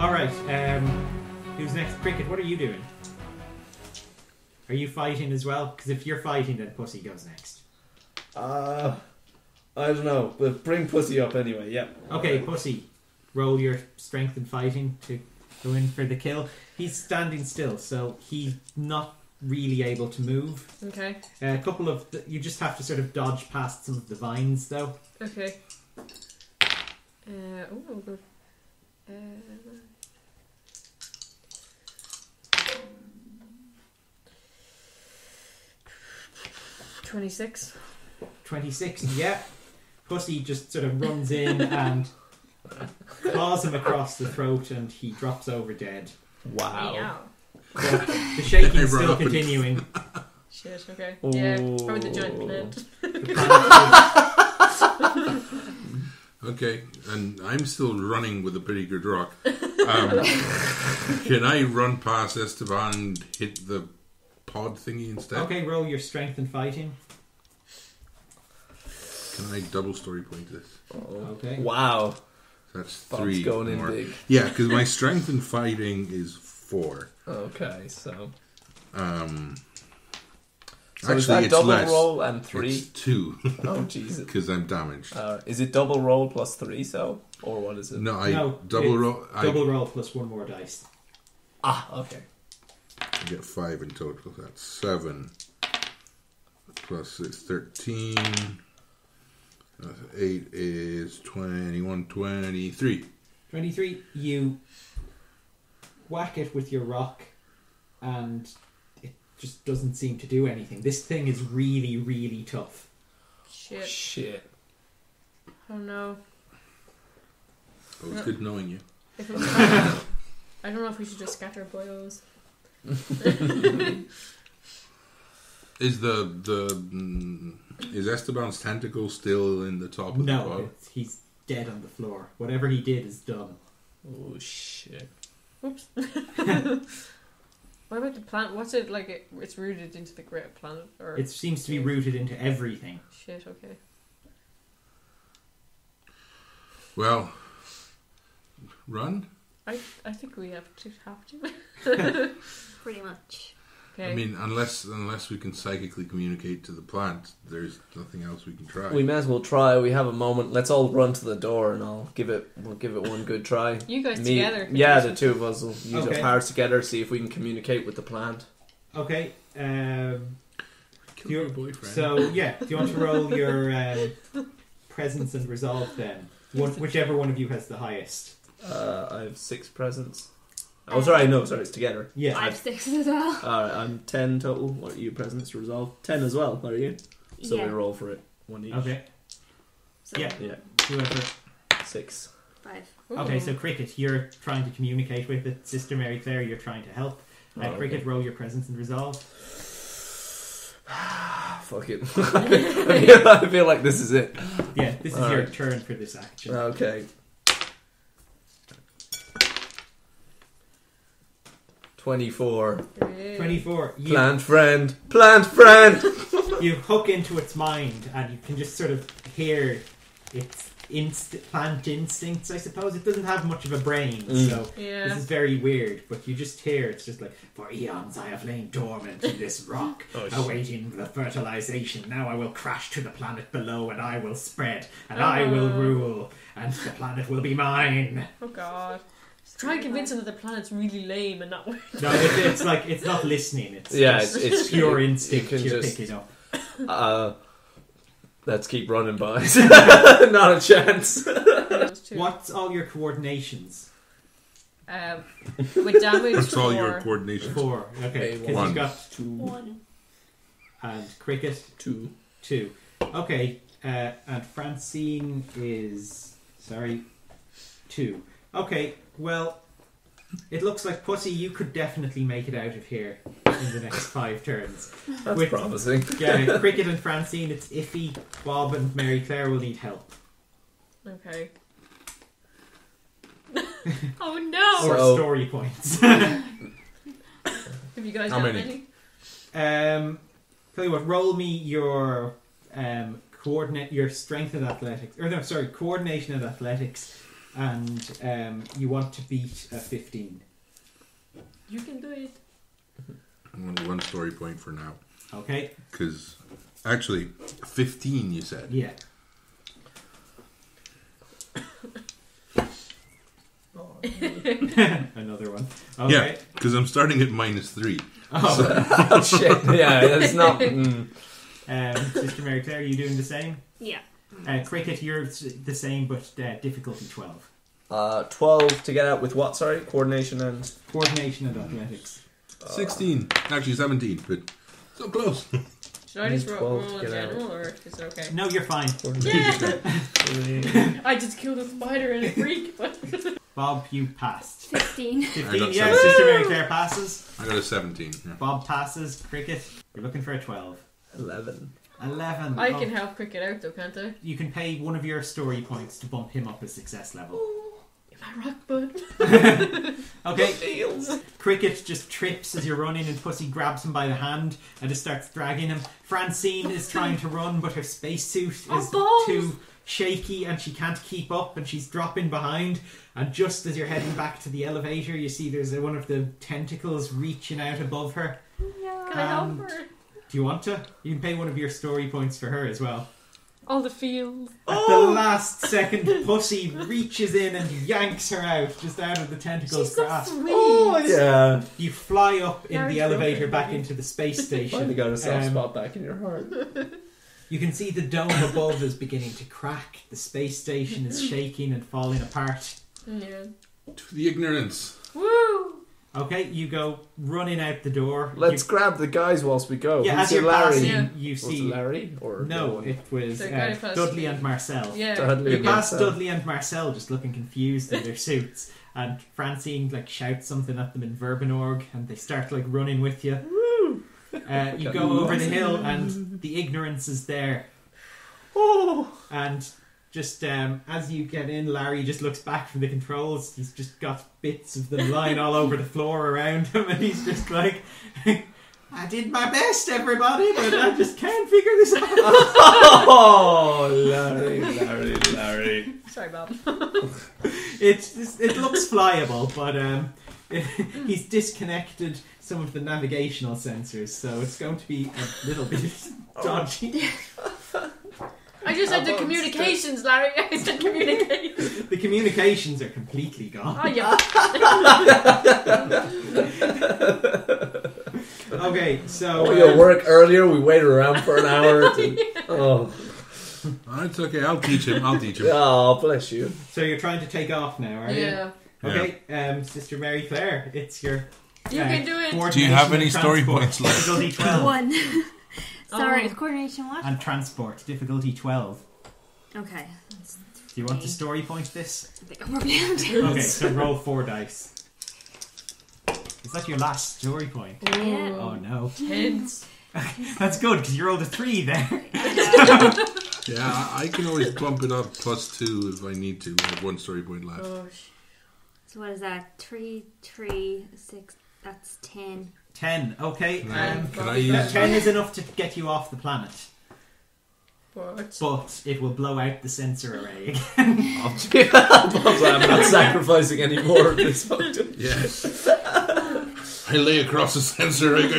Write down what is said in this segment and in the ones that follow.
Alright, who's next? Cricket, what are you doing? Are you fighting as well? Because if you're fighting, then Pussy goes next. I don't know, but bring Pussy up anyway, yeah. Okay, Pussy, roll your strength and fighting to go in for the kill. He's standing still, so he's not really able to move. Okay. A couple of... you just have to sort of dodge past some of the vines, though. Okay. Good. 26. 26, yeah. Pussy just sort of runs in and claws him across the throat, and he drops over dead. Wow. But the shaking's still continuing. Shit, okay. Ooh. Yeah, probably the giant plant. Okay, and I'm still running with a pretty good rock. Can I run past Esteban and hit the pod thingy instead? Okay, roll your strength and fighting. Can I double story point this? Okay. Wow. That's Bob's 3 going more. in big. Yeah, because my strength and fighting is 4. Okay, so... So actually, is that it's double less. roll and 3? It's 2. Oh, Jesus. Because I'm damaged. Is it double roll plus 3, so? Or what is it? No, double roll. Double roll plus 1 more dice. Ah, okay. I get 5 in total. That's 7. Plus it's 13. 8 is 21, 23. 23, you whack it with your rock, and it just doesn't seem to do anything. This thing is really, really tough. Shit. Oh no. Oh, it's good knowing you. I don't know if we should just scatter boyos. Is Esteban's tentacle still in the top of the pod? No, he's dead on the floor. Whatever he did is done. Oh shit. Oops. What about the plant? What's it like? It's rooted into the great planet, or it seems to be rooted into everything. Shit. Okay. Well, run. I think we have to. Pretty much. Okay. I mean, unless we can psychically communicate to the plant, there's nothing else we can try. We may as well try. We have a moment. Let's all run to the door, and we'll give it one good try. You guys together? Yeah, the two of us will use our powers together. See if we can communicate with the plant. Okay. Kill your boyfriend. So yeah, do you want to roll your presence and resolve then? Whichever one of you has the highest. I have 6 presents. Oh, sorry, it's together. Yeah. I have 6 as well. Alright, I'm 10 total. What are you presents resolve? 10 as well, are you? So Yeah. we roll for it. 1 each. Okay. So Yeah. Whoever. 6. 5. Ooh. Okay, so Cricket, you're trying to communicate with it. Sister Mary Claire, you're trying to help. Cricket, roll your presence and resolve. Fuck it. I feel like this is it. Yeah, this is your turn for this action. Okay. 24. 24. Plant friend. Plant friend. You hook into its mind, and you can just sort of hear its plant instincts, I suppose. It doesn't have much of a brain, so this is very weird, but you just hear it's just like, for eons I have lain dormant in this rock, awaiting the fertilization. Now I will crash to the planet below, and I will spread, and I will rule, and the planet will be mine. Oh god. Try and convince him that the planet's really lame and not. No, it's like, it's not listening. It's it's pure instinct you're just, picking up. Let's keep running, boys. Not a chance. What's all your coordinations? With damage. That's all your coordination. 4. Okay, because you've got 2. 1. And Cricket 2. Okay, and Francine is 2. Okay, well, it looks like Pussy, you could definitely make it out of here in the next 5 turns. That's promising. Yeah, Cricket and Francine, it's iffy. Bob and Mary Claire will need help. Okay. Oh no! Or story points. Have you guys How got many? Tell you what, roll me your your strength and athletics. Coordination and athletics and you want to beat a 15. You can do it. I want 1 story point for now. Okay. Because, actually, 15 you said. Yeah. Another one. Okay. Yeah, because I'm starting at -3. Oh. Oh shit! Yeah, that's not. Sister Mary Claire, are you doing the same? Yeah. Cricket, you're the same, but difficulty 12. 12 to get out with what? Sorry, coordination and Coordination and athletics. 16. Actually, 17, but so close. Should I just 12 roll to in get out. general, or is it okay? No, you're fine. Yeah! I just killed a spider and a freak, but... Bob, you passed. 15. 15, I got yeah, 17. Sister Mary Claire passes. I got a 17. Yeah. Bob passes. Cricket, you're looking for a 12. 11. 11. I can help Cricket out though, can't I? You can pay one of your story points to bump him up a success level. In my rock bud. Okay. Cricket just trips as you're running, and Pussy grabs him by the hand and just starts dragging him. Francine is trying to run, but her spacesuit is too shaky and she can't keep up, and she's dropping behind. And just as you're heading back to the elevator, you see there's one of the tentacles reaching out above her. Can I help her? Do you want to? You can pay one of your story points for her as well. All the feels. At the last second, Pussy reaches in and yanks her out, just out of the tentacle's She's so grasp. sweet. Oh yeah! You fly up in Very the elevator broken, back baby. into the space Finally station. got a soft spot back in your heart. You can see the dome above is beginning to crack. The space station is shaking and falling apart. Yeah. To the ignorance. Woo! Okay, you go running out the door. Let's grab the guys whilst we go. Yeah, Who's as the you're Larry? passing, Yeah. you Was it see... Larry or No, it was The guy who Dudley passed and Marcel. Yeah. Dudley You and pass Marcel. Dudley and Marcel just looking confused in their suits, and Francine shouts something at them in Verbanos, and they start running with you. You go over the hill, and the ignorance is there. And just as you get in, Larry just looks back from the controls. He's just got bits of them lying all over the floor around him, and he's just like, I did my best, everybody, but I just can't figure this out. Oh, Larry. Sorry, Bob. It looks flyable, but he's disconnected some of the navigational sensors, so it's going to be a little bit dodgy. I just said the communications, Larry. I said communications. The communications are completely gone. Oh, yeah. Okay, so... Oh, your work earlier, we waited around for an hour. Oh, It's okay, I'll teach him. oh, bless you. So you're trying to take off now, are you? Yeah. Okay, Sister Mary Claire, it's your... You can do it. Do you have any coordination story and points transport. left? Difficulty 12. 1. Sorry, Oh. coordination what? And transport, difficulty 12. Okay. Do you want to story point this? I think I'm probably going to. Okay, so roll 4 dice. Is that your last story point? Yeah. Oh no. Heads. That's good, because you rolled a 3 there. Yeah, I can always bump it up +2 if I need to. I have 1 story point left. Oh, So what is that? 3, 3, 6, that's 10. 10, okay. Can I Bobby, use- 10 is enough to get you off the planet, But but it will blow out the sensor array again. I'm not sacrificing any more of this photo. Yes. I lay across the sensor. I go,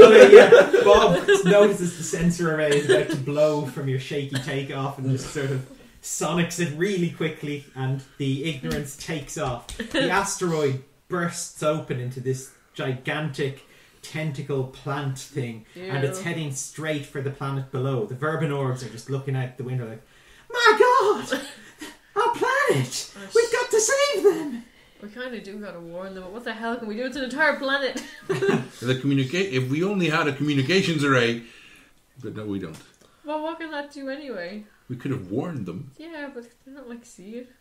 Okay, yeah. Bob notices the sensor array is about to blow from your shaky takeoff and just sort of sonics it really quickly, and the ignorance takes off. The asteroid bursts open into this gigantic tentacle plant thing, and it's heading straight for the planet below. The Verbanos are just looking out the window like, my God! Our planet! We've got to save them! we kind of do gotta warn them. What the hell can we do? It's an entire planet. if we only had a communications array, but no, we don't. Well, what can that do anyway? We could have warned them. Yeah, but they're not see it.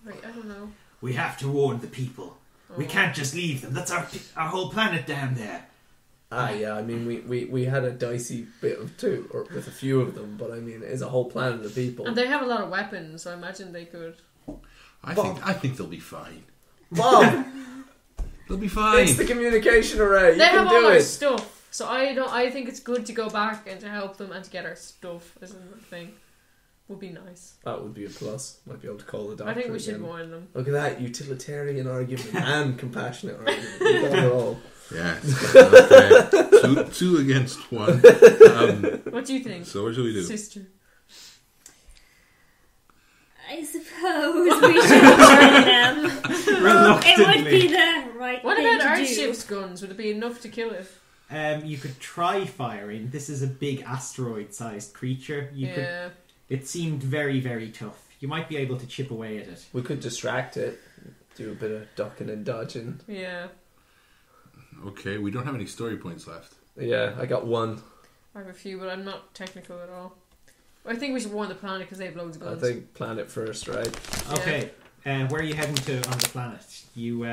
Right, I don't know. We have to warn the people. We can't just leave them. That's our whole planet down there. Yeah, I mean, we had a dicey bit of two, or with a few of them, but I mean, it's a whole planet of people. And they have a lot of weapons, so I imagine they could. I think they'll be fine. Bob, They'll be fine. it's the communication array. You They can have all do our it. stuff, so I think it's good to go back and to help them and to get our stuff, isn't the thing. would be nice. That would be a plus. Might be able to call the doctor. I think we should again. warn them. Look at that utilitarian argument and compassionate argument. We got it all. Yes. Okay. Two against one. What do you think? So what should we do? Sister. I suppose we should warn them. It would be the right What thing about to our do. ship's guns? Would it be enough to kill it? You could try firing. This is a big asteroid-sized creature. It seemed very, very tough. You might be able to chip away at it. We could distract it. Do a bit of ducking and dodging. Yeah. Okay, we don't have any story points left. Yeah, I got one. I have a few, but I'm not technical at all. I think we should warn the planet because they have loads of guns. I think planet first, right? Okay, where are you heading to on the planet? You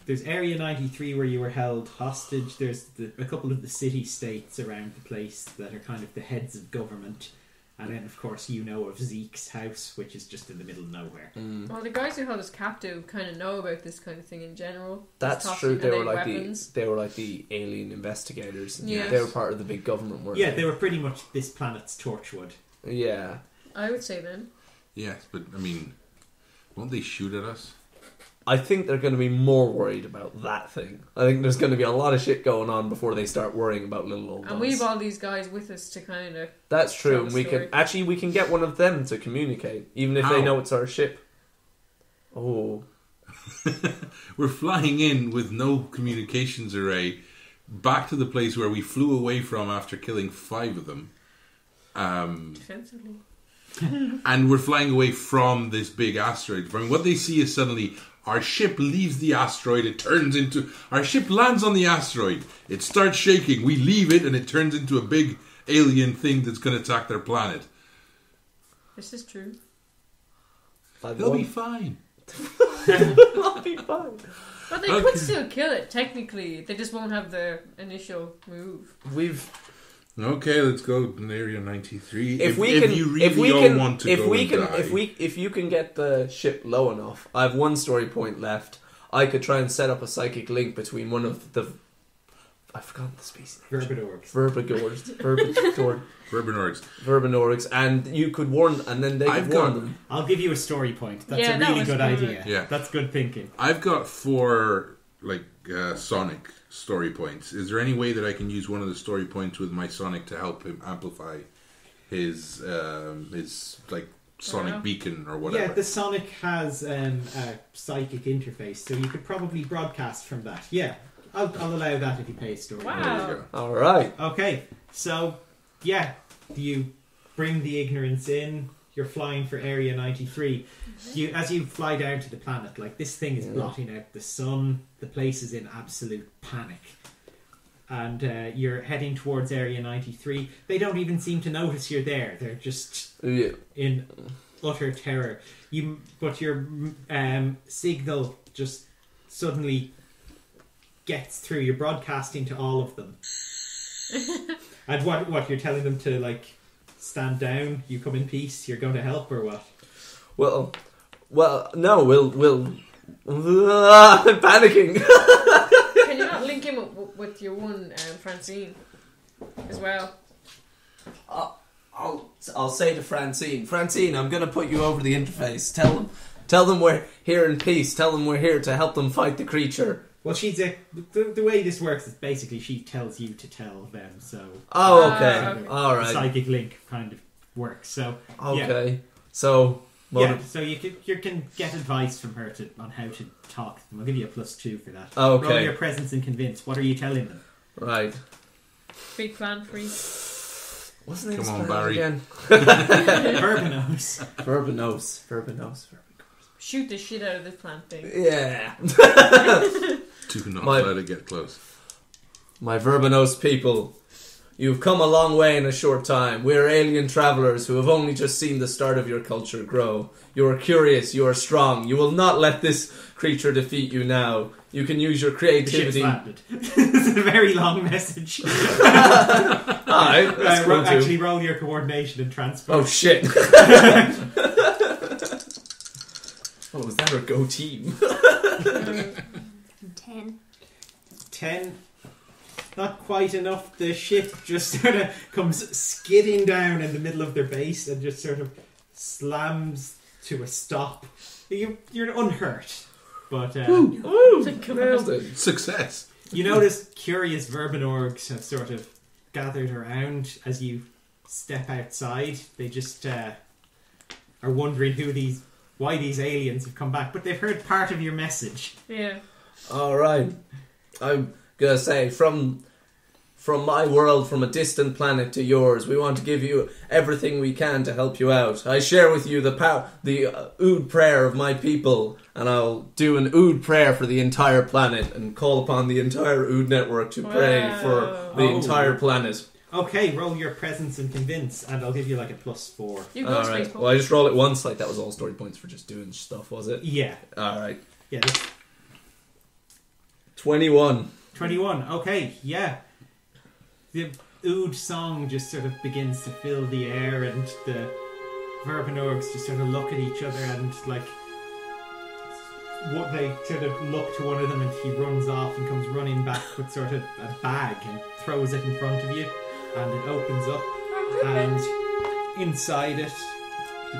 there's Area 93 where you were held hostage. There's a couple of the city-states around the place that are kind of the heads of government. And then, of course, you know of Zeke's house, which is just in the middle of nowhere. Well, the guys who held us captive kind of know about this kind of thing in general. That's This true. toxic- They and were like weapons. the alien investigators. And Yes. They were part of the big government, weren't Yeah, they? they were pretty much this planet's Torchwood. Yeah. I would say then. Yes, but I mean, won't they shoot at us? I think they're going to be more worried about that thing. I think there's going to be a lot of shit going on before they start worrying about little old And us. we've all these guys with us to kind of... That's true, Tell and the we story. can get one of them to communicate, even if How? they know it's our ship. Oh, We're flying in with no communications array back to the place where we flew away from after killing 5 of them. Defensively. And we're flying away from this big asteroid. I mean, what they see is suddenly our ship leaves the asteroid. Our ship lands on the asteroid. It starts shaking. We leave it, and it turns into a big alien thing that's going to attack their planet. This is true. They'll be fine. I'll be fine. But they Okay. could still kill it, technically. They just won't have the initial move. Okay, let's go to Area 93. If you can get the ship low enough, I have one story point left. I could try and set up a psychic link between one of the... I forgot the species. Verbanorgs, and you could warn, and then they could warn them. I'll give you a story point. That's Yeah, a that really was good good. idea. Yeah. That's good thinking. I've got 4 Sonic story points. Is there any way that I can use one of the story points with my Sonic to help him amplify his Sonic beacon or whatever? Yeah, the Sonic has a psychic interface, so you could probably broadcast from that. Yeah, I'll allow that if you pay a story. Wow. There you go. All right. Okay, so yeah, you bring the ignorance in. You're flying for Area 93. As you fly down to the planet, like this thing is blotting out the sun. The place is in absolute panic. And you're heading towards Area 93. They don't even seem to notice you're there. They're just in utter terror. But your signal just suddenly gets through. You're broadcasting to all of them. And what you're telling them to stand down, you come in peace, you're going to help, or what? Well, no, we'll I'm panicking. Can you not link him up with your one, Francine, as well? I'll say to Francine, I'm going to put you over the interface. Tell them we're here in peace. Tell them we're here to help them fight the creature. Well, the way this works is basically she tells you to tell them, so... Oh, okay. Okay. All right. The psychic link kind of works, so... Okay. Yeah. So... so you can get advice from her on how to talk to them. I'll give you a +2 for that. Okay. Roll your presence and convince. What are you telling them? Right. Big plan for you. What's the name Come of on, the Barry. again? Verbanos. Shoot the shit out of this plant thing. Yeah. Do not My- let it get close. My Verbanos people, you've come a long way in a short time. We are alien travelers who have only just seen the start of your culture grow. You are curious, you are strong. You will not let this creature defeat you now. You can use your The ship's creativity. landed. It's a very long message. Alright, that's cool too. Actually, roll your coordination and transport. Oh shit. Oh, was that our go team? 10. 10. not quite enough. The ship just sort of comes skidding down in the middle of their base and just sort of slams to a stop. You're unhurt, but Nailed it. Success. you notice curious Verbanorgs have sort of gathered around as you step outside. They just are wondering why these aliens have come back, but they've heard part of your message. Yeah. All right. I'm gonna say from my world, from a distant planet to yours, we want to give you everything we can to help you out. I share with you the Ood prayer of my people, and I'll do an Ood prayer for the entire planet and call upon the entire Ood network to pray for the entire planet. Okay, roll your presence and convince, and I'll give you like a +4. You go All right. Well, I just roll it once, like that was all story points for just doing stuff, was it? Yeah. All right. Yeah. 21. 21. Okay. Yeah. The Ood song just sort of begins to fill the air, and the Verbanorgs just sort of look at each other, and like what they sort of look to one of them, and he runs off and comes running back with sort of a bag and throws it in front of you, and it opens up, and inside it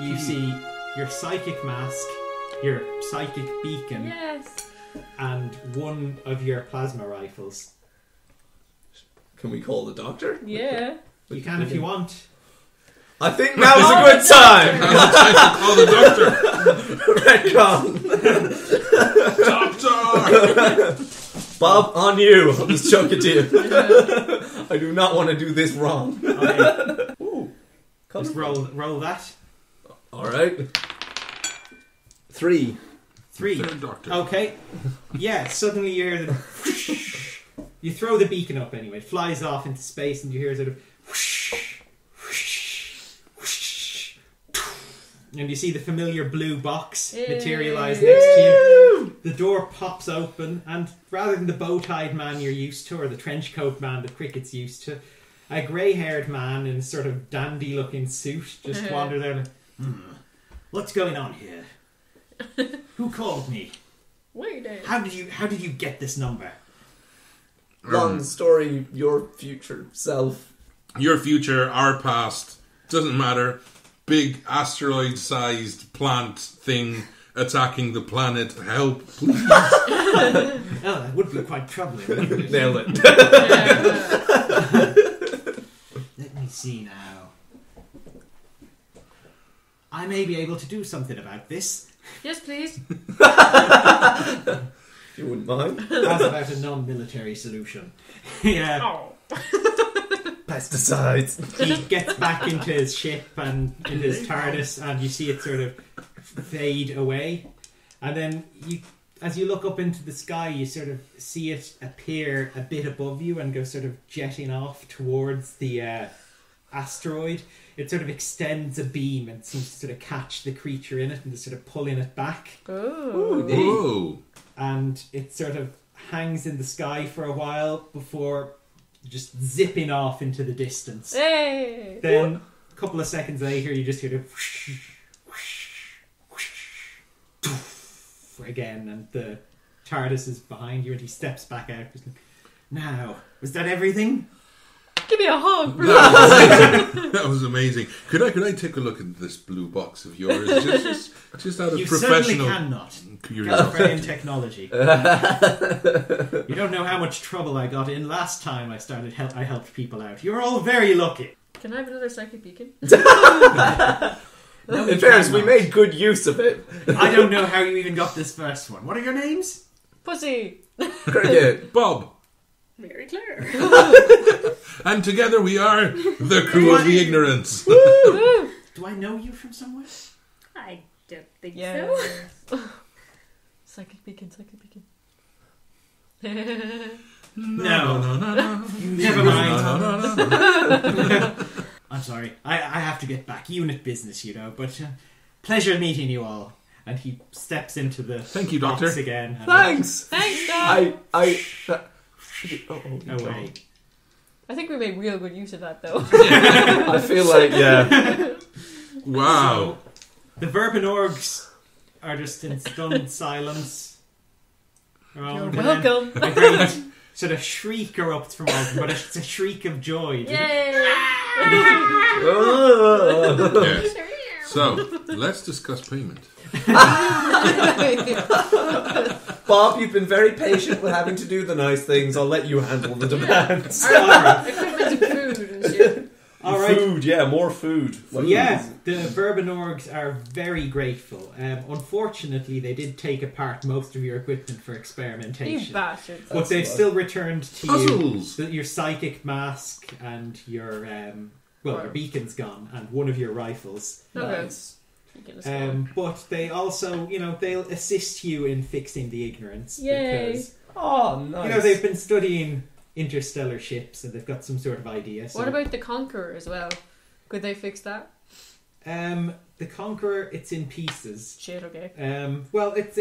you see your psychic mask, your psychic beacon, Yes. and one of your plasma rifles. Can we call the doctor? Yeah. You can if you want. I think now's a good time. Oh, the Retcon. doctor! Doctor! Bob, on you. I'll just chuck it to you. I do not want to do this wrong. Okay. Ooh. Just roll that. All right. 3. Third doctor. Okay. Yeah, suddenly you hear the... You throw the beacon up anyway. It flies off into space, and you hear sort of... And you see the familiar blue box materialise next to you. The door pops open, and rather than the bow-tied man you're used to, or the trench coat man that Cricket's used to, a grey-haired man in a sort of dandy-looking suit just wanders out and... What's going on here? Who called me? Wait. How did you get this number? Long story, your future self. Your future, our past, doesn't matter. Big asteroid-sized plant thing attacking the planet. Help, please. Oh, that would be quite troubling, wouldn't it? Nailed it. Let me see now. I may be able to do something about this. Yes, please. If you wouldn't mind. How's about a non-military solution? Yeah. Oh. Pesticides. He gets back into his ship and in his TARDIS, and you see it sort of fade away. And then as you look up into the sky, you sort of see it appear a bit above you and go sort of jetting off towards the asteroid. It sort of extends a beam and seems to sort of catch the creature in it and is sort of pulling it back. Oh. Whoa. And it sort of hangs in the sky for a while before just zipping off into the distance. Hey. Then a couple of seconds later, you just hear the whoosh, whoosh, whoosh, doof again, and the TARDIS is behind you, and he steps back out. He's like, now, was that everything? Give me a hug, bro. That was amazing. Could I take a look at this blue box of yours? Just out of You professional certainly cannot. curiosity. Galore technology. You don't know how much trouble I got in last time I helped people out. You're all very lucky. Can I have another psychic beacon? No, In fairness, we made good use of it. I don't know how you even got this first one. What are your names? Pussy. Cricket. Bob. Very clear. And together we are the crew of the Ignorance. Do I know you from somewhere? I don't think Yeah. so. Psychic beacon. No. No. Never mind. No. I'm sorry. I have to get back. Unit business, you know. But pleasure meeting you all. And he steps into the Thank you, box Doctor. again. And Thanks. Thanks, Dad. away. I think we made real good use of that, though. I feel like, yeah. Wow. So, the Verbanorgs are just in stunned silence. You're welcome. sort of shriek erupts from all of them, but it's a shriek of joy. Yay! Yes. So, let's discuss payment. Bob, you've been very patient with having to do the nice things. I'll let you handle the demands. Equipment and food and shit. All right. Food, yeah, more food. The Verbanorgs are very grateful. Unfortunately, they did take apart most of your equipment for experimentation. You bastards. But they've still returned to Puzzles. you your psychic mask and your your beacon's gone and one of your rifles. Nice. But they also, they'll assist you in fixing the ignorance. Yay. Because, nice. they've been studying interstellar ships and they've got some sort of idea. So, what about the Conqueror as well? Could they fix that? the Conqueror, it's in pieces. Shit, okay. Well, it's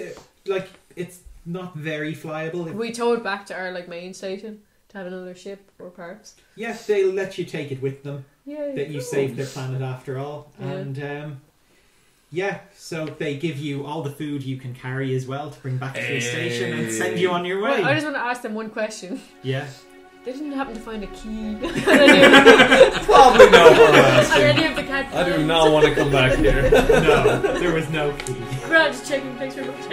it's not very flyable. We towed back to our main station to have another ship or parts. Yes, they'll let you take it with them. Yeah. That you saved their planet after all. Yeah. And so they give you all the food you can carry as well to bring back to your station and send you on your way. Well, I just want to ask them one question. Yeah. They didn't happen to find a key. Probably no one asking. Any of the cat I do not want to come back here. No, there was no key. Right, just checking. Thanks very much.